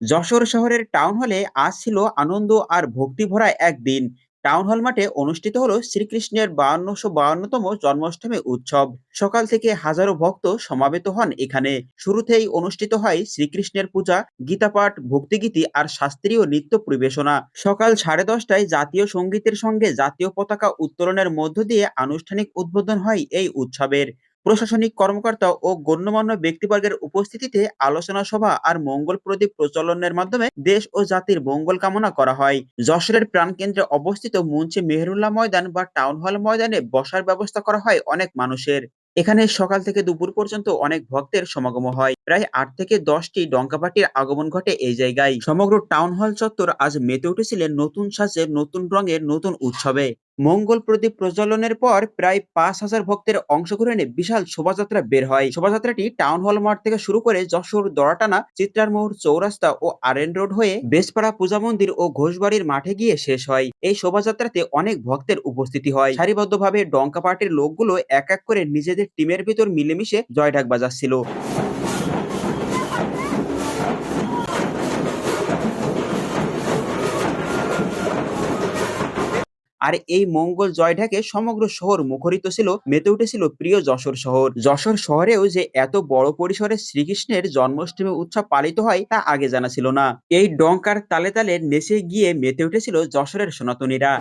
যশোর শহরের টাউন হলে আজ ছিল আনন্দ আর ভক্তি ভরা একদিন। টাউন হল মাঠে অনুষ্ঠিত হলো শ্রীকৃষ্ণের 5252তম জন্মাষ্টমী উৎসব। সকাল থেকে হাজারো ভক্ত সমাবেত হন এখানে। শুরুতেই অনুষ্ঠিত হয় শ্রীকৃষ্ণের পূজা, গীতাপাঠ, ভক্তিগীতি আর শাস্ত্রীয় নৃত্য পরিবেশনা। সকাল 10:30টায় জাতীয় সঙ্গীতের সঙ্গে জাতীয় পতাকা উত্তোলনের মধ্য দিয়ে আনুষ্ঠানিক উদ্বোধন হয় এই উৎসবের। প্রশাসনিক কর্মকর্তা ও গণ্যমান্য ব্যক্তিবর্গের উপস্থিতিতে আলোচনা সভা আর মঙ্গল প্রদীপ প্রচলনের মাধ্যমে দেশ ও জাতির মঙ্গল কামনা করা হয়। যশোরের প্রাণকেন্দ্রে অবস্থিত মুন্সি মেহেরুল্লাহ ময়দান বা টাউন হল ময়দানে বসার ব্যবস্থা করা হয় অনেক মানুষের। এখানে সকাল থেকে দুপুর পর্যন্ত অনেক ভক্তের সমাগম হয়। প্রায় 8 থেকে 10টি ডঙ্কাপাটির আগমন ঘটে এই জায়গায়। সমগ্র টাউন হল চত্বর আজ মেতে উঠেছিলেন নতুন সাজে, নতুন রঙের, নতুন উৎসবে। মঙ্গল প্রদীপ প্রজ্বলনের পর প্রায় 5,000 ভক্তের অংশগ্রহণে বিশাল শোভাযাত্রা বের হয়। শোভাযাত্রাটি টাউন হল মাঠ থেকে শুরু করে যশোর দড়াটানা, চিত্রার মোড়, চৌরাস্তা ও আরএন রোড হয়ে বেসপাড়া পূজা মন্দির ও ঘোষবাড়ির মাঠে গিয়ে শেষ হয়। এই শোভাযাত্রাতে অনেক ভক্তের উপস্থিতি হয়। সারিবদ্ধভাবে ডঙ্কা পার্টির লোকগুলো এক এক করে নিজেদের টিমের ভিতর মিলেমিশে জয়ঢাক বাজাচ্ছিল। আর এই মঙ্গল জয়ঢাকে সমগ্র শহর মুখরিত ছিল, মেতে উঠেছিল প্রিয় যশোর শহর। যশোর শহরেও যে এত বড় পরিসরে শ্রীকৃষ্ণের জন্মাষ্টমী উৎসব পালিত হয় তা আগে জানা ছিল না। এই ডঙ্কার তালে তালে নেচে গিয়ে মেতে উঠেছিল যশোরের সনাতনীরা।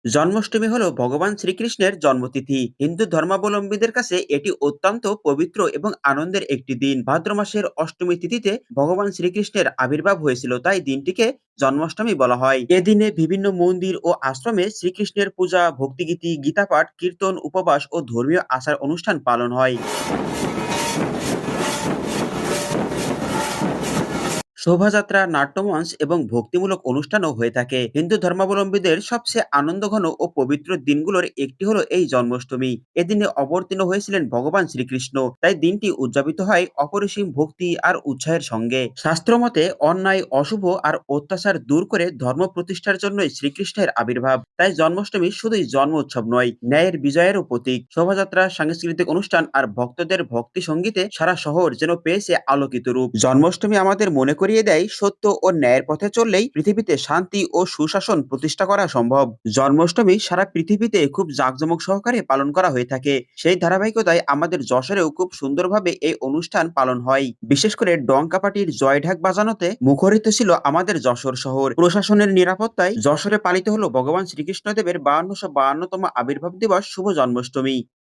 জন্মাষ্টমী হলো ভগবান শ্রীকৃষ্ণের জন্মতিথি। হিন্দু ধর্মাবলম্বীদের কাছে এটি অত্যন্ত পবিত্র এবং আনন্দের একটি দিন। ভাদ্র মাসের অষ্টমী তিথিতে ভগবান শ্রীকৃষ্ণের আবির্ভাব হয়েছিল, তাই দিনটিকে জন্মাষ্টমী বলা হয়। এদিনে বিভিন্ন মন্দির ও আশ্রমে শ্রীকৃষ্ণের পূজা, ভক্তিগীতি, গীতাপাঠ, কীর্তন, উপবাস ও ধর্মীয় আচার অনুষ্ঠান পালন হয়। শোভাযাত্রা, নাট্যমঞ্চ এবং ভক্তিমূলক অনুষ্ঠানও হয়ে থাকে। হিন্দু ধর্মাবলম্বীদের সবচেয়ে আনন্দঘন ও পবিত্র দিনগুলোর একটি হলো এই জন্মাষ্টমী। এদিনে অবতীর্ণ হয়েছিলেন ভগবান শ্রীকৃষ্ণ, তাই দিনটি উদযাপিত হয় অপরিসীম ভক্তি আর উৎসাহের সঙ্গে। শাস্ত্র মতে অন্যায়, অশুভ আর অত্যাচার দূর করে ধর্ম প্রতিষ্ঠার জন্যই শ্রীকৃষ্ণের আবির্ভাব। তাই জন্মাষ্টমী শুধুই জন্ম উৎসব নয়, ন্যায়ের বিজয়েরও প্রতীক। শোভাযাত্রা, সাংস্কৃতিক অনুষ্ঠান আর ভক্তদের ভক্তি সঙ্গীতে সারা শহর যেন পেয়েছে আলোকিত রূপ। জন্মাষ্টমী আমাদের মনে করিয়ে দেয়, সত্য ও ন্যায়ের পথে চললেই পৃথিবীতে শান্তি ও সুশাসন প্রতিষ্ঠা করা সম্ভব। জন্মাষ্টমী সারা পৃথিবীতে খুব জাঁকজমক সহকারে পালন করা হয়ে থাকে। সেই ধারাবাহিকতায় আমাদের যশোরেও খুব সুন্দরভাবে এই অনুষ্ঠান পালন হয়। বিশেষ করে ডঙ্কাপাটির জয়ঢাক বাজানোতে মুখরিত ছিল আমাদের যশোর শহর। প্রশাসনের নিরাপত্তায় যশোরে পালিত হলো ভগবান শ্রীকৃষ্ণদেবের 5252তম আবির্ভাব দিবস, শুভ জন্মাষ্টমী।